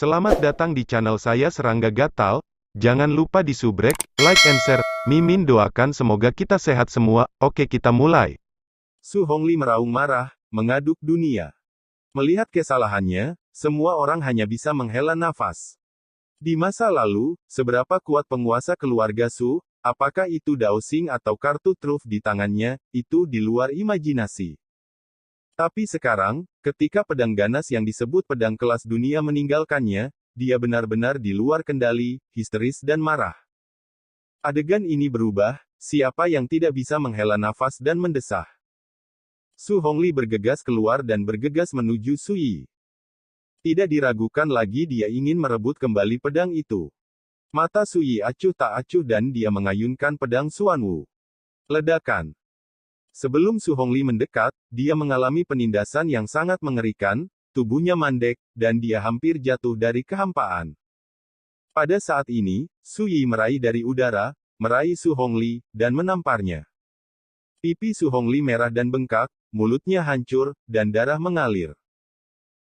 Selamat datang di channel saya Serangga Gatal. Jangan lupa di subrek, like and share. Mimin doakan semoga kita sehat semua. Oke, kita mulai. Su Hongli meraung marah, mengaduk dunia. Melihat kesalahannya, semua orang hanya bisa menghela nafas. Di masa lalu, seberapa kuat penguasa keluarga Su, apakah itu Dao Xing atau kartu truf di tangannya, itu di luar imajinasi. Tapi sekarang, ketika pedang ganas yang disebut pedang kelas dunia meninggalkannya, dia benar-benar di luar kendali, histeris dan marah. Adegan ini berubah, siapa yang tidak bisa menghela nafas dan mendesah. Su Hongli bergegas keluar dan bergegas menuju Su Yi. Tidak diragukan lagi dia ingin merebut kembali pedang itu. Mata Su Yi acuh tak acuh dan dia mengayunkan pedang Xuanwu. Ledakan. Sebelum Su Hongli mendekat, dia mengalami penindasan yang sangat mengerikan, tubuhnya mandek, dan dia hampir jatuh dari kehampaan. Pada saat ini, Su Yi meraih dari udara, meraih Su Hongli, dan menamparnya. Pipi Su Hongli merah dan bengkak, mulutnya hancur, dan darah mengalir.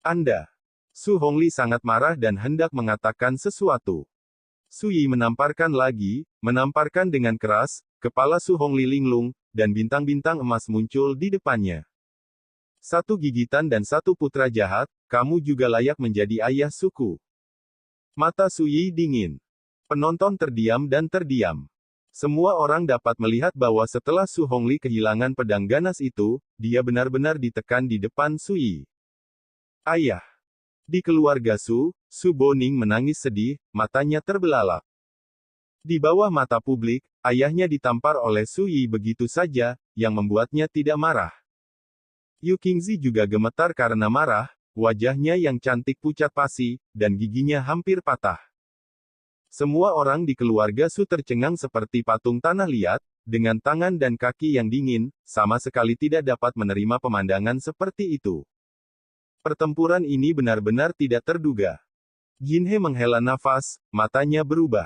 Anda. Su Hongli sangat marah dan hendak mengatakan sesuatu. Su Yi menamparkan lagi, menamparkan dengan keras, kepala Su Hongli linglung, dan bintang-bintang emas muncul di depannya. Satu gigitan dan satu putra jahat, kamu juga layak menjadi ayah suku. Mata Su Yi dingin. Penonton terdiam dan terdiam. Semua orang dapat melihat bahwa setelah Su Hongli kehilangan pedang ganas itu, dia benar-benar ditekan di depan Su Yi. Ayah. Di keluarga Su, Su Boning menangis sedih, matanya terbelalak. Di bawah mata publik, ayahnya ditampar oleh Su Yi begitu saja, yang membuatnya tidak marah. Yu Qingzi juga gemetar karena marah, wajahnya yang cantik pucat pasi, dan giginya hampir patah. Semua orang di keluarga Su tercengang seperti patung tanah liat, dengan tangan dan kaki yang dingin, sama sekali tidak dapat menerima pemandangan seperti itu. Pertempuran ini benar-benar tidak terduga. Jinhe menghela nafas, matanya berubah.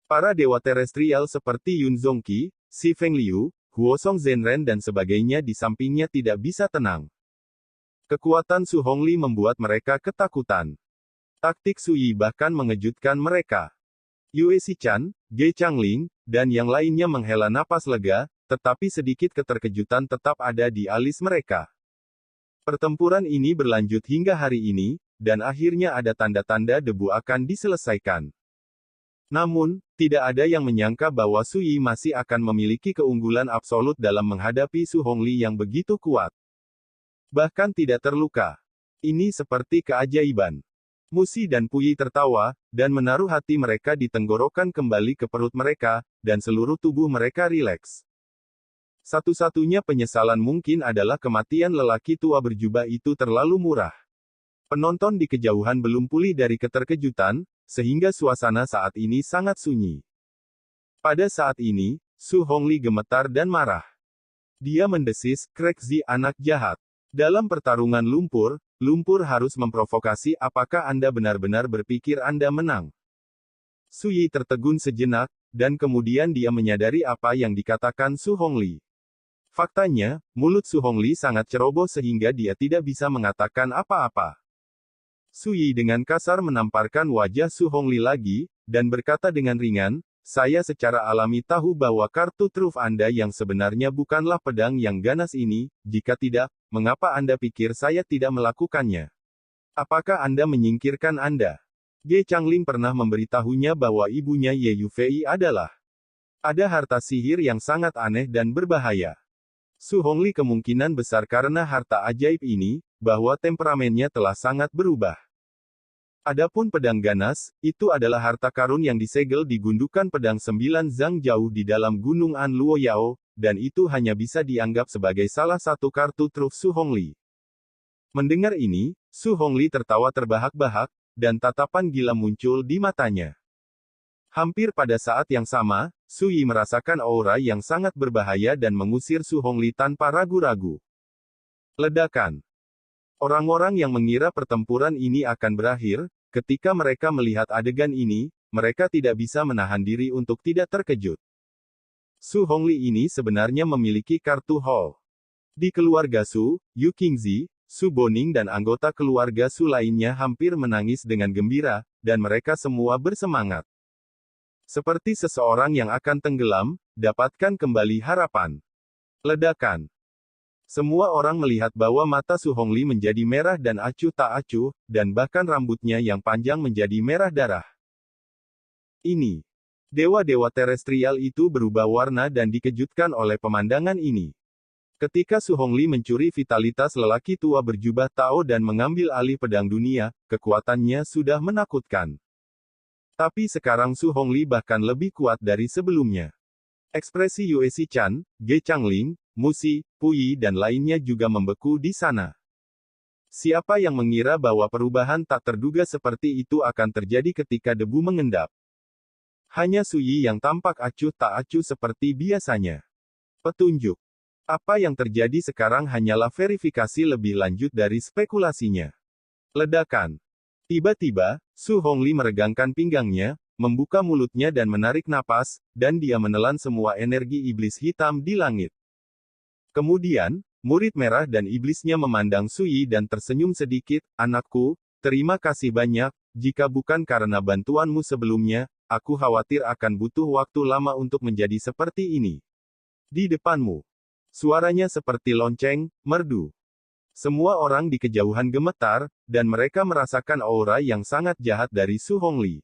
Para dewa terestrial seperti Yun Zongqi, Si Fengliu, Huosong Zhenren dan sebagainya di sampingnya tidak bisa tenang. Kekuatan Su Hongli membuat mereka ketakutan. Taktik Su Yi bahkan mengejutkan mereka. Yue Xichan, Ge Changling, dan yang lainnya menghela napas lega, tetapi sedikit keterkejutan tetap ada di alis mereka. Pertempuran ini berlanjut hingga hari ini, dan akhirnya ada tanda-tanda debu akan diselesaikan. Namun, tidak ada yang menyangka bahwa Su Yi masih akan memiliki keunggulan absolut dalam menghadapi Su Hongli yang begitu kuat. Bahkan tidak terluka. Ini seperti keajaiban. Musi dan Puyi tertawa, dan menaruh hati mereka di tenggorokan kembali ke perut mereka, dan seluruh tubuh mereka rileks. Satu-satunya penyesalan mungkin adalah kematian lelaki tua berjubah itu terlalu murah. Penonton di kejauhan belum pulih dari keterkejutan, sehingga suasana saat ini sangat sunyi. Pada saat ini, Su Hongli gemetar dan marah. Dia mendesis, "Krekzi anak jahat. Dalam pertarungan lumpur, lumpur harus memprovokasi. Apakah Anda benar-benar berpikir Anda menang?" Su Yi tertegun sejenak, dan kemudian dia menyadari apa yang dikatakan Su Hongli. Faktanya, mulut Su Hongli sangat ceroboh sehingga dia tidak bisa mengatakan apa-apa. Su Yi dengan kasar menamparkan wajah Su Hongli lagi, dan berkata dengan ringan, "Saya secara alami tahu bahwa kartu truf Anda yang sebenarnya bukanlah pedang yang ganas ini. Jika tidak, mengapa Anda pikir saya tidak melakukannya? Apakah Anda menyingkirkan Anda?" Ge Changling pernah memberitahunya bahwa ibunya Ye Yufei adalah ada harta sihir yang sangat aneh dan berbahaya. Su Hongli kemungkinan besar karena harta ajaib ini, bahwa temperamennya telah sangat berubah. Adapun pedang ganas, itu adalah harta karun yang disegel di gundukan pedang 9 zang jauh di dalam gunung An Luo Yao, dan itu hanya bisa dianggap sebagai salah satu kartu truf Su Hongli. Mendengar ini, Su Hongli tertawa terbahak-bahak, dan tatapan gila muncul di matanya. Hampir pada saat yang sama, Su Yi merasakan aura yang sangat berbahaya dan mengusir Su Hongli tanpa ragu-ragu. Ledakan. Orang-orang yang mengira pertempuran ini akan berakhir, ketika mereka melihat adegan ini, mereka tidak bisa menahan diri untuk tidak terkejut. Su Hongli ini sebenarnya memiliki kartu Hall. Di keluarga Su, Yu Qingzi, Su Boning dan anggota keluarga Su lainnya hampir menangis dengan gembira, dan mereka semua bersemangat. Seperti seseorang yang akan tenggelam, dapatkan kembali harapan. Ledakan. Semua orang melihat bahwa mata Su Hongli menjadi merah dan acuh tak acuh, dan bahkan rambutnya yang panjang menjadi merah darah. Ini. Dewa-dewa terestrial itu berubah warna dan dikejutkan oleh pemandangan ini. Ketika Su Hongli mencuri vitalitas lelaki tua berjubah Tao dan mengambil alih pedang dunia, kekuatannya sudah menakutkan. Tapi sekarang Su Hongli bahkan lebih kuat dari sebelumnya. Ekspresi Yue Chan, Ge Changling, Musi, Puyi dan lainnya juga membeku di sana. Siapa yang mengira bahwa perubahan tak terduga seperti itu akan terjadi ketika debu mengendap? Hanya Su Yi yang tampak acuh tak acuh seperti biasanya. Petunjuk. Apa yang terjadi sekarang hanyalah verifikasi lebih lanjut dari spekulasinya. Ledakan. Tiba-tiba, Su Hongli meregangkan pinggangnya, membuka mulutnya dan menarik napas, dan dia menelan semua energi iblis hitam di langit. Kemudian, murid merah dan iblisnya memandang Su Yi dan tersenyum sedikit, "Anakku, terima kasih banyak, jika bukan karena bantuanmu sebelumnya, aku khawatir akan butuh waktu lama untuk menjadi seperti ini." Di depanmu. Suaranya seperti lonceng, merdu. Semua orang di kejauhan gemetar, dan mereka merasakan aura yang sangat jahat dari Su Hongli.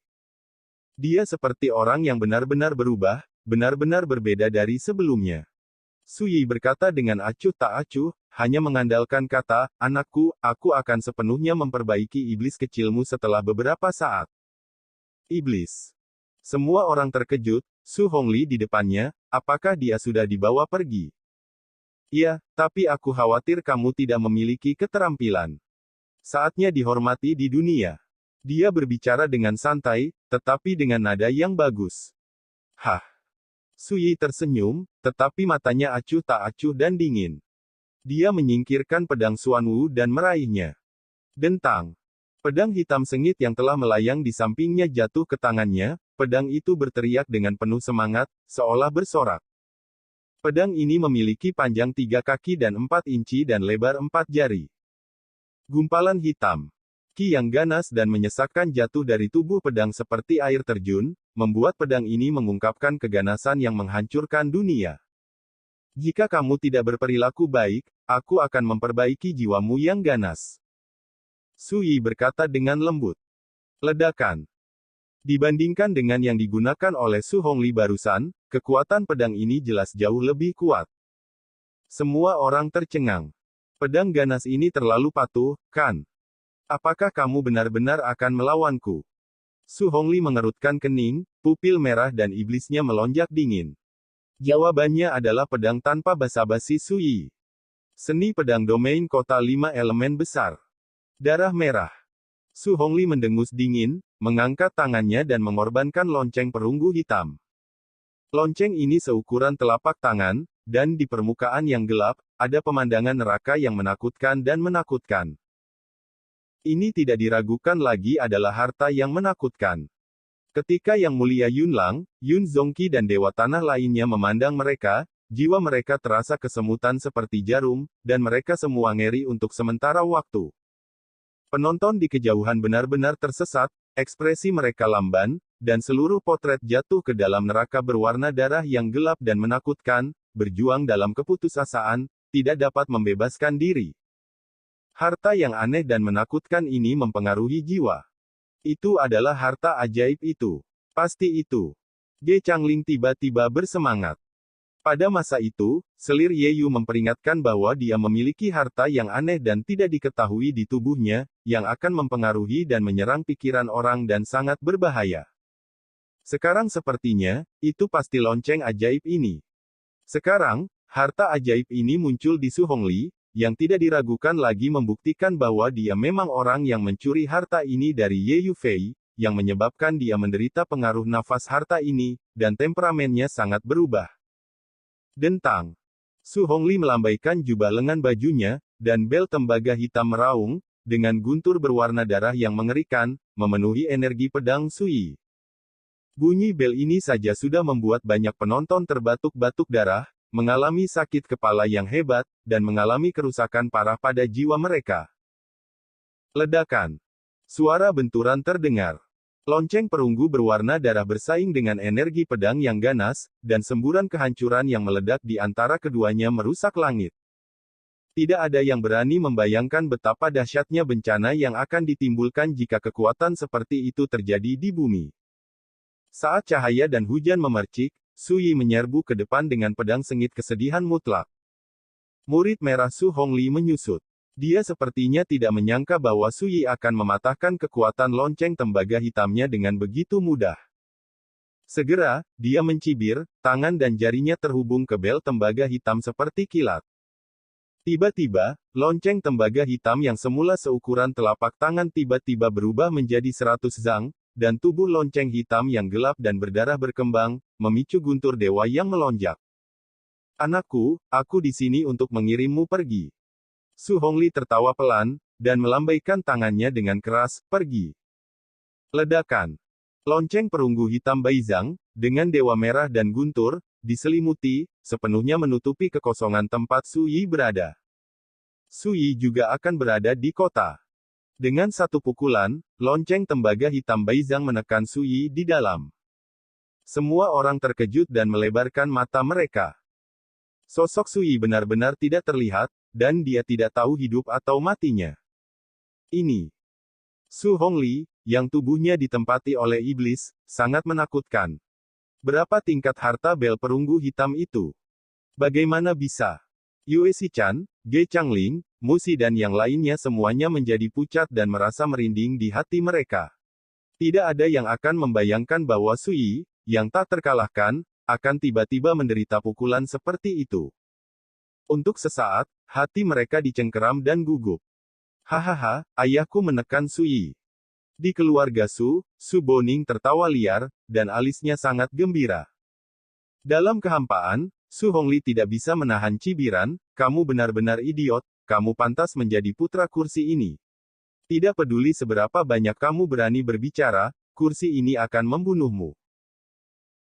Dia seperti orang yang benar-benar berubah, benar-benar berbeda dari sebelumnya. Su Yi berkata dengan acuh tak acuh, hanya mengandalkan kata, "Anakku, aku akan sepenuhnya memperbaiki iblis kecilmu setelah beberapa saat." Iblis. Semua orang terkejut, Su Hongli di depannya, apakah dia sudah dibawa pergi? "Iya, tapi aku khawatir kamu tidak memiliki keterampilan. Saatnya dihormati di dunia." Dia berbicara dengan santai, tetapi dengan nada yang bagus. Hah. Su Yi tersenyum, tetapi matanya acuh tak acuh dan dingin. Dia menyingkirkan pedang Xuan Wu dan meraihnya. Dentang. Pedang hitam sengit yang telah melayang di sampingnya jatuh ke tangannya, pedang itu berteriak dengan penuh semangat, seolah bersorak. Pedang ini memiliki panjang 3 kaki dan 4 inci dan lebar 4 jari. Gumpalan hitam. Ki yang ganas dan menyesakkan jatuh dari tubuh pedang seperti air terjun, membuat pedang ini mengungkapkan keganasan yang menghancurkan dunia. "Jika kamu tidak berperilaku baik, aku akan memperbaiki jiwamu yang ganas." Su Yi berkata dengan lembut. Ledakan. Dibandingkan dengan yang digunakan oleh Su Hongli barusan, kekuatan pedang ini jelas jauh lebih kuat. Semua orang tercengang. Pedang ganas ini terlalu patuh, kan? Apakah kamu benar-benar akan melawanku? Su Hongli mengerutkan kening, pupil merah dan iblisnya melonjak dingin. Jawabannya adalah pedang tanpa basa-basi Su Yi. Seni pedang domain kota 5 elemen besar. Darah merah. Su Hongli mendengus dingin, mengangkat tangannya dan mengorbankan lonceng perunggu hitam. Lonceng ini seukuran telapak tangan, dan di permukaan yang gelap, ada pemandangan neraka yang menakutkan dan menakutkan. Ini tidak diragukan lagi adalah harta yang menakutkan. Ketika Yang Mulia Yunlang, Yun Zongqi dan Dewa Tanah lainnya memandang mereka, jiwa mereka terasa kesemutan seperti jarum, dan mereka semua ngeri untuk sementara waktu. Penonton di kejauhan benar-benar tersesat, ekspresi mereka lamban, dan seluruh potret jatuh ke dalam neraka berwarna darah yang gelap dan menakutkan, berjuang dalam keputusasaan, tidak dapat membebaskan diri. Harta yang aneh dan menakutkan ini mempengaruhi jiwa. Itu adalah harta ajaib itu. Pasti itu. Ge Changling tiba-tiba bersemangat. Pada masa itu, selir Ye Yu memperingatkan bahwa dia memiliki harta yang aneh dan tidak diketahui di tubuhnya, yang akan mempengaruhi dan menyerang pikiran orang dan sangat berbahaya. Sekarang sepertinya, itu pasti lonceng ajaib ini. Sekarang, harta ajaib ini muncul di Su Hongli, yang tidak diragukan lagi membuktikan bahwa dia memang orang yang mencuri harta ini dari Ye Yu Fei, yang menyebabkan dia menderita pengaruh nafas harta ini, dan temperamennya sangat berubah. Dentang. Su Hongli melambaikan jubah lengan bajunya, dan bel tembaga hitam meraung, dengan guntur berwarna darah yang mengerikan, memenuhi energi pedang Su Yi. Bunyi bel ini saja sudah membuat banyak penonton terbatuk-batuk darah, mengalami sakit kepala yang hebat, dan mengalami kerusakan parah pada jiwa mereka. Ledakan. Suara benturan terdengar. Lonceng perunggu berwarna darah bersaing dengan energi pedang yang ganas, dan semburan kehancuran yang meledak di antara keduanya merusak langit. Tidak ada yang berani membayangkan betapa dahsyatnya bencana yang akan ditimbulkan jika kekuatan seperti itu terjadi di bumi. Saat cahaya dan hujan memercik, Su Yi menyerbu ke depan dengan pedang sengit kesedihan mutlak. Murid merah Su Hongli menyusut. Dia sepertinya tidak menyangka bahwa Su Yi akan mematahkan kekuatan lonceng tembaga hitamnya dengan begitu mudah. Segera, dia mencibir, tangan dan jarinya terhubung ke bel tembaga hitam seperti kilat. Tiba-tiba, lonceng tembaga hitam yang semula seukuran telapak tangan tiba-tiba berubah menjadi 100 zang, dan tubuh lonceng hitam yang gelap dan berdarah berkembang, memicu guntur dewa yang melonjak. Anakku, aku di sini untuk mengirimmu pergi. Su Hongli tertawa pelan, dan melambaikan tangannya dengan keras, pergi. Ledakan. Lonceng perunggu hitam Baizang, dengan dewa merah dan guntur, diselimuti, sepenuhnya menutupi kekosongan tempat Su Yi berada. Su Yi juga akan berada di kota. Dengan satu pukulan, lonceng tembaga hitam Baizang menekan Su Yi di dalam. Semua orang terkejut dan melebarkan mata mereka. Sosok Su Yi benar-benar tidak terlihat, dan dia tidak tahu hidup atau matinya. Ini. Su Hongli, yang tubuhnya ditempati oleh iblis, sangat menakutkan. Berapa tingkat harta bel perunggu hitam itu? Bagaimana bisa? Yue Xichan, Ge Changling, Musi dan yang lainnya semuanya menjadi pucat dan merasa merinding di hati mereka. Tidak ada yang akan membayangkan bahwa Su Yi, yang tak terkalahkan, akan tiba-tiba menderita pukulan seperti itu. Untuk sesaat, hati mereka dicengkeram dan gugup. Hahaha, ayahku menekan Su Yi. Di keluarga Su Boning tertawa liar, dan alisnya sangat gembira. Dalam kehampaan, Su Hongli tidak bisa menahan cibiran, kamu benar-benar idiot, kamu pantas menjadi putra kursi ini. Tidak peduli seberapa banyak kamu berani berbicara, kursi ini akan membunuhmu.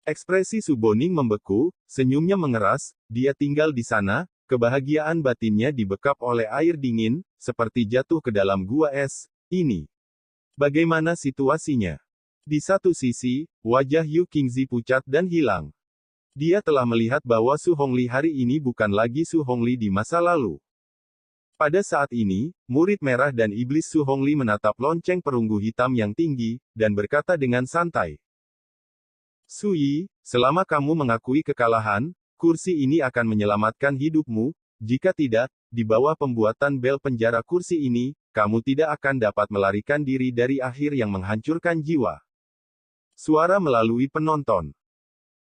Ekspresi Su Boning membeku, senyumnya mengeras, dia tinggal di sana, kebahagiaan batinnya dibekap oleh air dingin, seperti jatuh ke dalam gua es. Ini. Bagaimana situasinya? Di satu sisi, wajah Yu Qingzi pucat dan hilang. Dia telah melihat bahwa Su Hongli hari ini bukan lagi Su Hongli di masa lalu. Pada saat ini, murid merah dan iblis Su Hongli menatap lonceng perunggu hitam yang tinggi, dan berkata dengan santai. Su Yi, selama kamu mengakui kekalahan, kursi ini akan menyelamatkan hidupmu, jika tidak, di bawah pembuatan bel penjara kursi ini, kamu tidak akan dapat melarikan diri dari akhir yang menghancurkan jiwa. Suara melalui penonton.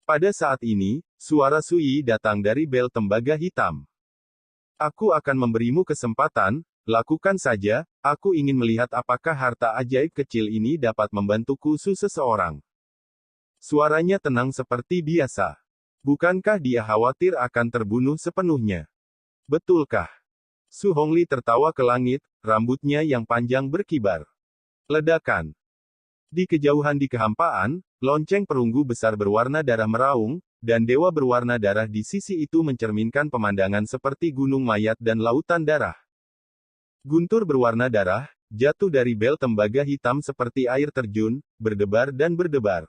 Pada saat ini, suara Su Yi datang dari bel tembaga hitam. Aku akan memberimu kesempatan, lakukan saja, aku ingin melihat apakah harta ajaib kecil ini dapat membantuku seseorang. Suaranya tenang seperti biasa. Bukankah dia khawatir akan terbunuh sepenuhnya? Betulkah? Su Hongli tertawa ke langit, rambutnya yang panjang berkibar. Ledakan. Di kejauhan di kehampaan, lonceng perunggu besar berwarna darah meraung, dan dewa berwarna darah di sisi itu mencerminkan pemandangan seperti gunung mayat dan lautan darah. Guntur berwarna darah, jatuh dari bel tembaga hitam seperti air terjun, berdebar dan berdebar.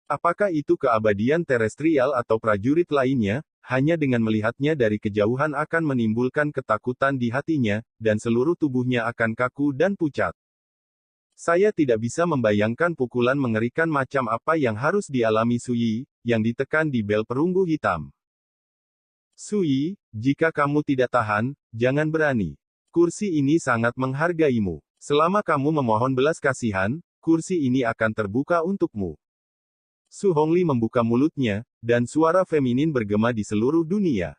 Apakah itu keabadian terestrial atau prajurit lainnya, hanya dengan melihatnya dari kejauhan akan menimbulkan ketakutan di hatinya, dan seluruh tubuhnya akan kaku dan pucat. Saya tidak bisa membayangkan pukulan mengerikan macam apa yang harus dialami Su Yi, yang ditekan di bel perunggu hitam. Su Yi, jika kamu tidak tahan, jangan berani. Kursi ini sangat menghargaimu. Selama kamu memohon belas kasihan, kursi ini akan terbuka untukmu. Su Hongli membuka mulutnya, dan suara feminin bergema di seluruh dunia.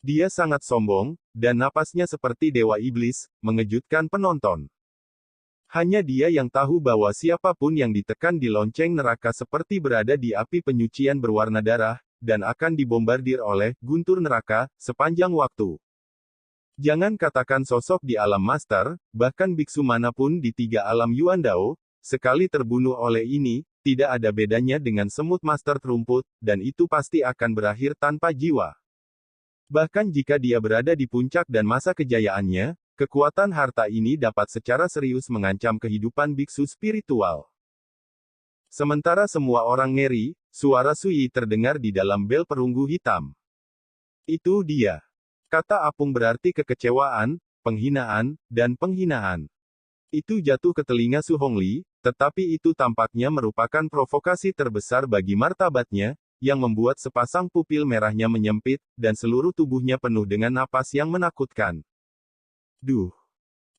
Dia sangat sombong, dan napasnya seperti dewa iblis, mengejutkan penonton. Hanya dia yang tahu bahwa siapapun yang ditekan di lonceng neraka seperti berada di api penyucian berwarna darah, dan akan dibombardir oleh guntur neraka sepanjang waktu. Jangan katakan sosok di alam master, bahkan biksu manapun di tiga alam Yuandao, sekali terbunuh oleh ini, tidak ada bedanya dengan semut master rumput, dan itu pasti akan berakhir tanpa jiwa. Bahkan jika dia berada di puncak dan masa kejayaannya, kekuatan harta ini dapat secara serius mengancam kehidupan biksu spiritual. Sementara semua orang ngeri, suara Sui terdengar di dalam bel perunggu hitam. Itu dia. Kata apung berarti kekecewaan, penghinaan, dan penghinaan. Itu jatuh ke telinga Su Hongli, tetapi itu tampaknya merupakan provokasi terbesar bagi martabatnya, yang membuat sepasang pupil merahnya menyempit, dan seluruh tubuhnya penuh dengan napas yang menakutkan. Duh!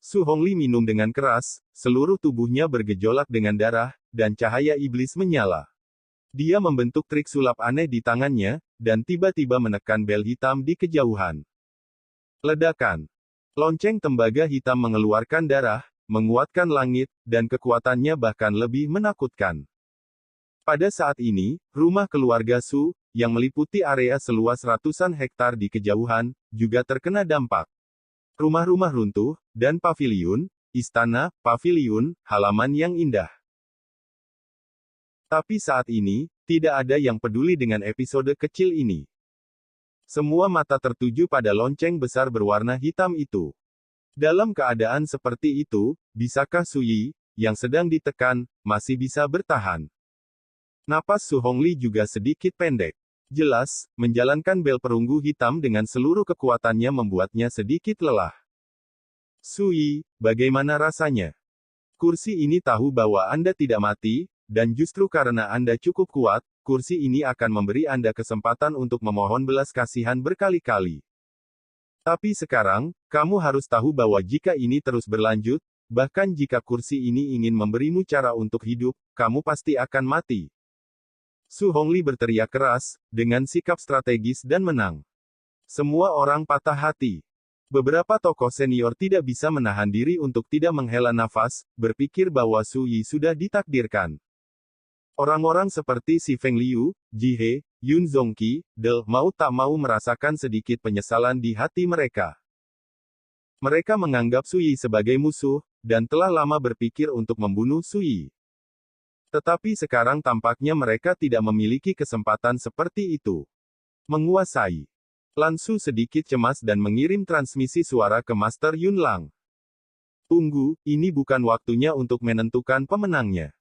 Su Hongli minum dengan keras, seluruh tubuhnya bergejolak dengan darah, dan cahaya iblis menyala. Dia membentuk trik sulap aneh di tangannya, dan tiba-tiba menekan bel hitam di kejauhan. Ledakan. Lonceng tembaga hitam mengeluarkan darah, menguatkan langit, dan kekuatannya bahkan lebih menakutkan. Pada saat ini, rumah keluarga Su, yang meliputi area seluas ratusan hektar di kejauhan, juga terkena dampak. Rumah-rumah runtuh, dan paviliun, istana, paviliun, halaman yang indah. Tapi saat ini, tidak ada yang peduli dengan episode kecil ini. Semua mata tertuju pada lonceng besar berwarna hitam itu. Dalam keadaan seperti itu, bisakah Su Yi, yang sedang ditekan, masih bisa bertahan? Napas Su Hongli juga sedikit pendek. Jelas, menjalankan bel perunggu hitam dengan seluruh kekuatannya membuatnya sedikit lelah. Su Yi, bagaimana rasanya? Kursi ini tahu bahwa Anda tidak mati, dan justru karena Anda cukup kuat, kursi ini akan memberi Anda kesempatan untuk memohon belas kasihan berkali-kali. Tapi sekarang, kamu harus tahu bahwa jika ini terus berlanjut, bahkan jika kursi ini ingin memberimu cara untuk hidup, kamu pasti akan mati. Su Hongli berteriak keras, dengan sikap strategis dan menang. Semua orang patah hati. Beberapa tokoh senior tidak bisa menahan diri untuk tidak menghela nafas, berpikir bahwa Su Yi sudah ditakdirkan. Orang-orang seperti Si Feng Liu, Ji He, Yun Zongqi, mau tak mau merasakan sedikit penyesalan di hati mereka. Mereka menganggap Su Yi sebagai musuh, dan telah lama berpikir untuk membunuh Su Yi. Tetapi sekarang tampaknya mereka tidak memiliki kesempatan seperti itu. Menguasai. Lan Su sedikit cemas dan mengirim transmisi suara ke Master Yun Lang. Tunggu, ini bukan waktunya untuk menentukan pemenangnya.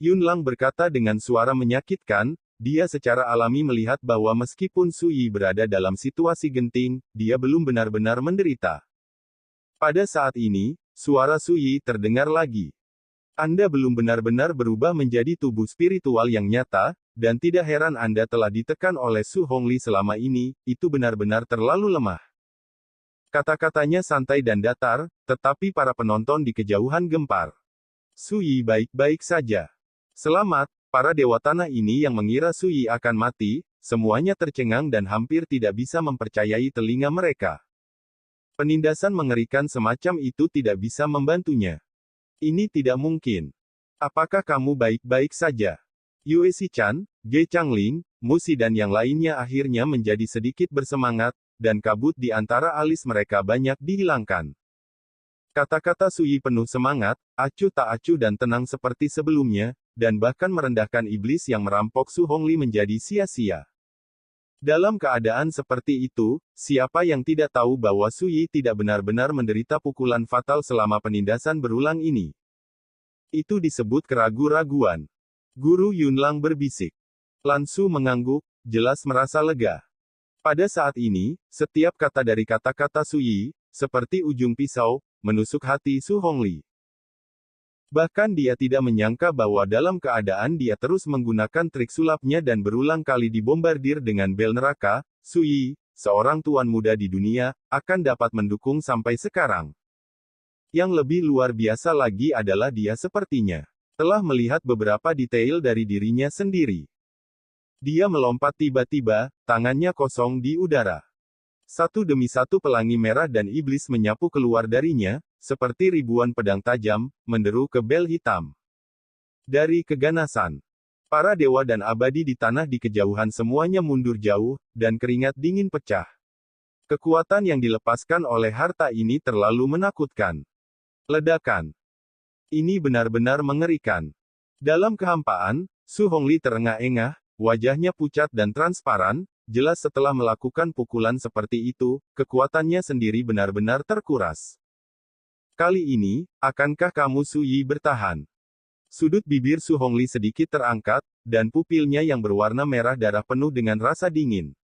Yun Lang berkata dengan suara menyakitkan, dia secara alami melihat bahwa meskipun Su Yi berada dalam situasi genting, dia belum benar-benar menderita. Pada saat ini, suara Su Yi terdengar lagi. Anda belum benar-benar berubah menjadi tubuh spiritual yang nyata, dan tidak heran Anda telah ditekan oleh Su Hongli selama ini, itu benar-benar terlalu lemah. Kata-katanya santai dan datar, tetapi para penonton di kejauhan gempar. Su Yi baik-baik saja. Selamat, para dewa tanah ini yang mengira Su Yi akan mati, semuanya tercengang dan hampir tidak bisa mempercayai telinga mereka. Penindasan mengerikan semacam itu tidak bisa membantunya. Ini tidak mungkin. Apakah kamu baik-baik saja? Yue Si-chan, Ge Changling, Musi dan yang lainnya akhirnya menjadi sedikit bersemangat, dan kabut di antara alis mereka banyak dihilangkan. Kata-kata Su Yi penuh semangat, acuh tak acuh dan tenang seperti sebelumnya, dan bahkan merendahkan iblis yang merampok Su Hongli menjadi sia-sia. Dalam keadaan seperti itu, siapa yang tidak tahu bahwa Su Yi tidak benar-benar menderita pukulan fatal selama penindasan berulang ini? Itu disebut keraguan-raguan. Guru Yun Lang berbisik. Lan Su mengangguk, jelas merasa lega. Pada saat ini, setiap kata dari kata-kata Su Yi, seperti ujung pisau, menusuk hati Su Hongli. Bahkan dia tidak menyangka bahwa dalam keadaan dia terus menggunakan trik sulapnya dan berulang kali dibombardir dengan bel neraka, Su Yi, seorang tuan muda di dunia, akan dapat mendukung sampai sekarang. Yang lebih luar biasa lagi adalah dia sepertinya telah melihat beberapa detail dari dirinya sendiri. Dia melompat tiba-tiba, tangannya kosong di udara. Satu demi satu pelangi merah dan iblis menyapu keluar darinya, seperti ribuan pedang tajam, menderu ke bel hitam. Dari keganasan, para dewa dan abadi di tanah di kejauhan semuanya mundur jauh, dan keringat dingin pecah. Kekuatan yang dilepaskan oleh harta ini terlalu menakutkan. Ledakan. Ini benar-benar mengerikan. Dalam kehampaan, Su Hongli terengah-engah, wajahnya pucat dan transparan, jelas setelah melakukan pukulan seperti itu, kekuatannya sendiri benar-benar terkuras. Kali ini, akankah kamu Su Yi bertahan? Sudut bibir Su Hongli sedikit terangkat, dan pupilnya yang berwarna merah darah penuh dengan rasa dingin.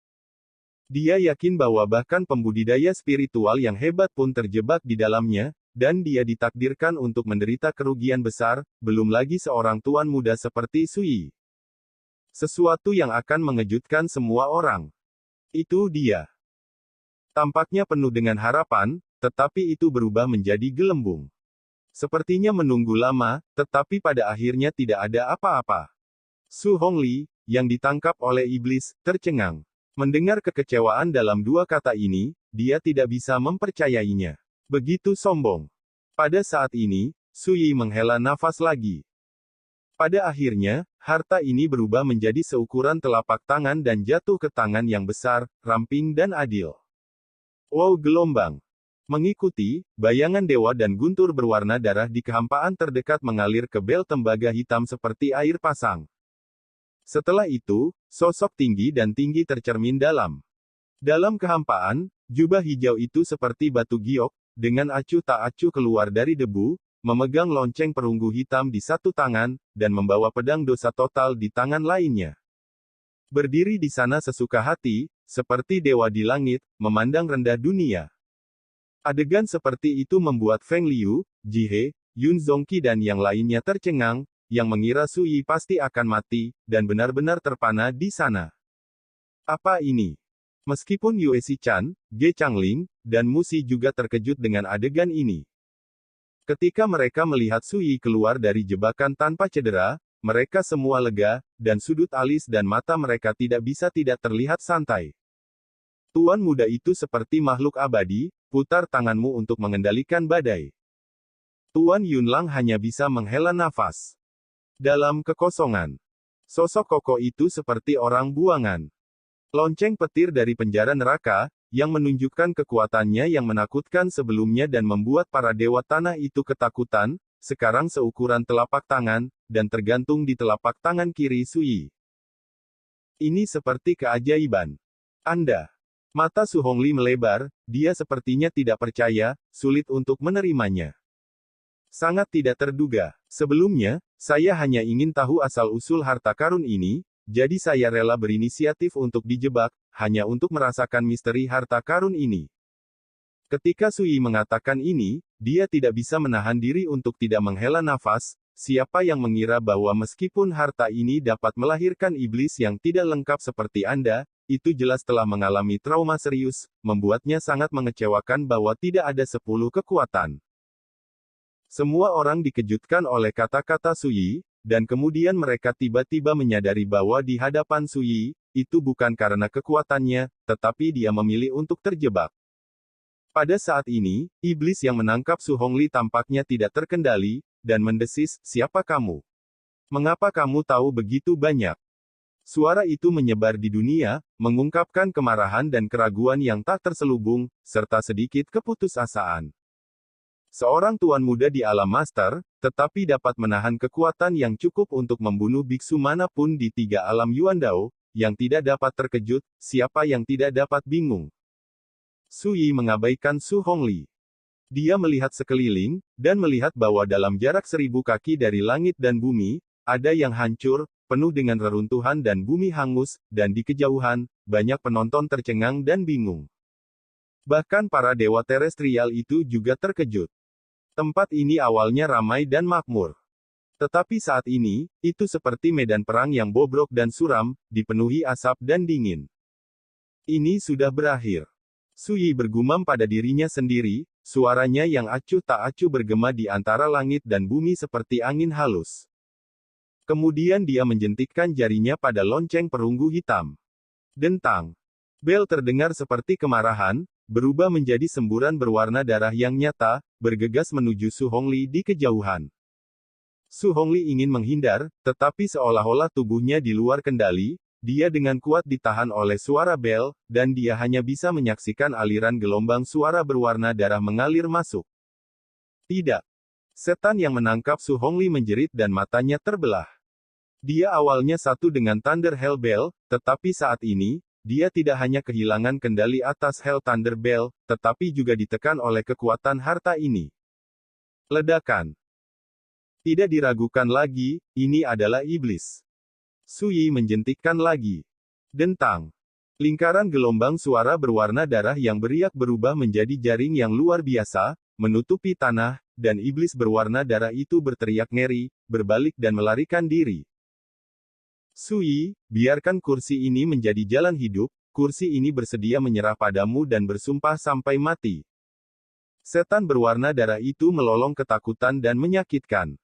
Dia yakin bahwa bahkan pembudidaya spiritual yang hebat pun terjebak di dalamnya, dan dia ditakdirkan untuk menderita kerugian besar, belum lagi seorang tuan muda seperti Su Yi. Sesuatu yang akan mengejutkan semua orang. Itu dia. Tampaknya penuh dengan harapan, tetapi itu berubah menjadi gelembung. Sepertinya menunggu lama, tetapi pada akhirnya tidak ada apa-apa. Su Hongli, yang ditangkap oleh iblis, tercengang. Mendengar kekecewaan dalam dua kata ini, dia tidak bisa mempercayainya. Begitu sombong. Pada saat ini, Su Yi menghela nafas lagi. Pada akhirnya, harta ini berubah menjadi seukuran telapak tangan dan jatuh ke tangan yang besar, ramping dan adil. Wow, gelombang. Mengikuti, bayangan dewa dan guntur berwarna darah di kehampaan terdekat mengalir ke bel tembaga hitam seperti air pasang. Setelah itu, sosok tinggi dan tinggi tercermin dalam. Dalam kehampaan, jubah hijau itu seperti batu giok, dengan acuh tak acuh keluar dari debu, memegang lonceng perunggu hitam di satu tangan, dan membawa pedang dosa total di tangan lainnya. Berdiri di sana sesuka hati, seperti dewa di langit, memandang rendah dunia. Adegan seperti itu membuat Feng Liu, Ji He, Yun Zongqi dan yang lainnya tercengang, yang mengira Su Yi pasti akan mati, dan benar-benar terpana di sana. Apa ini? Meskipun Yue Chan, Ge Changling, dan Musi juga terkejut dengan adegan ini. Ketika mereka melihat Su Yi keluar dari jebakan tanpa cedera, mereka semua lega, dan sudut alis dan mata mereka tidak bisa tidak terlihat santai. Tuan muda itu seperti makhluk abadi, putar tanganmu untuk mengendalikan badai. Tuan Yunlang hanya bisa menghela nafas. Dalam kekosongan, sosok kokoh itu seperti orang buangan. Lonceng petir dari penjara neraka, yang menunjukkan kekuatannya yang menakutkan sebelumnya dan membuat para dewa tanah itu ketakutan, sekarang seukuran telapak tangan, dan tergantung di telapak tangan kiri Su Yi. Ini seperti keajaiban. Anda. Mata Su Hongli melebar, dia sepertinya tidak percaya, sulit untuk menerimanya. Sangat tidak terduga. Sebelumnya, saya hanya ingin tahu asal-usul harta karun ini, jadi saya rela berinisiatif untuk dijebak, hanya untuk merasakan misteri harta karun ini. Ketika Su Yi mengatakan ini, dia tidak bisa menahan diri untuk tidak menghela nafas. Siapa yang mengira bahwa meskipun harta ini dapat melahirkan iblis yang tidak lengkap seperti Anda, itu jelas telah mengalami trauma serius, membuatnya sangat mengecewakan bahwa tidak ada 10 kekuatan. Semua orang dikejutkan oleh kata-kata Su Yi, dan kemudian mereka tiba-tiba menyadari bahwa di hadapan Su Yi, itu bukan karena kekuatannya, tetapi dia memilih untuk terjebak. Pada saat ini, iblis yang menangkap Su Hongli tampaknya tidak terkendali, dan mendesis, "Siapa kamu? Mengapa kamu tahu begitu banyak?" Suara itu menyebar di dunia, mengungkapkan kemarahan dan keraguan yang tak terselubung, serta sedikit keputusasaan. Seorang tuan muda di alam master, tetapi dapat menahan kekuatan yang cukup untuk membunuh biksu manapun di 3 alam Yuandao, yang tidak dapat terkejut, siapa yang tidak dapat bingung. Su Yi mengabaikan Su Hongli. Dia melihat sekeliling, dan melihat bahwa dalam jarak 1000 kaki dari langit dan bumi, ada yang hancur, penuh dengan reruntuhan dan bumi hangus, dan di kejauhan, banyak penonton tercengang dan bingung. Bahkan para dewa terestrial itu juga terkejut. Tempat ini awalnya ramai dan makmur. Tetapi saat ini, itu seperti medan perang yang bobrok dan suram, dipenuhi asap dan dingin. Ini sudah berakhir. Su Yi bergumam pada dirinya sendiri, suaranya yang acuh tak acuh bergema di antara langit dan bumi seperti angin halus. Kemudian dia menjentikkan jarinya pada lonceng perunggu hitam. Dentang. Bel terdengar seperti kemarahan, berubah menjadi semburan berwarna darah yang nyata, bergegas menuju Su Hongli di kejauhan. Su Hongli ingin menghindar, tetapi seolah-olah tubuhnya di luar kendali, dia dengan kuat ditahan oleh suara bel, dan dia hanya bisa menyaksikan aliran gelombang suara berwarna darah mengalir masuk. Tidak. Setan yang menangkap Su Hongli menjerit dan matanya terbelah. Dia awalnya satu dengan Thunder Hellbell, tetapi saat ini, dia tidak hanya kehilangan kendali atas Hell Thunder Bell, tetapi juga ditekan oleh kekuatan harta ini. Ledakan. Tidak diragukan lagi, ini adalah iblis. Su Yi menjentikkan lagi. Dentang. Lingkaran gelombang suara berwarna darah yang beriak berubah menjadi jaring yang luar biasa, menutupi tanah, dan iblis berwarna darah itu berteriak ngeri, berbalik dan melarikan diri. Su Yi, biarkan kursi ini menjadi jalan hidup, kursi ini bersedia menyerah padamu dan bersumpah sampai mati. Setan berwarna darah itu melolong ketakutan dan menyakitkan.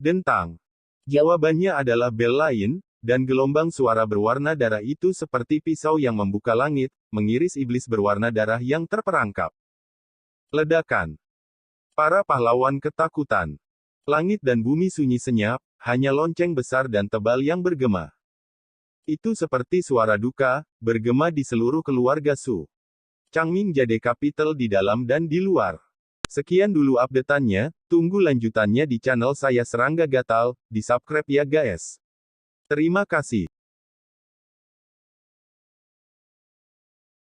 Dentang. Jawabannya adalah bel lain, dan gelombang suara berwarna darah itu seperti pisau yang membuka langit, mengiris iblis berwarna darah yang terperangkap. Ledakan. Para pahlawan ketakutan. Langit dan bumi sunyi senyap, hanya lonceng besar dan tebal yang bergema. Itu seperti suara duka, bergema di seluruh keluarga Su. Changming Jade Capital di dalam dan di luar. Sekian dulu update-annya, tunggu lanjutannya di channel saya Serangga Gatal, di subscribe ya guys. Terima kasih.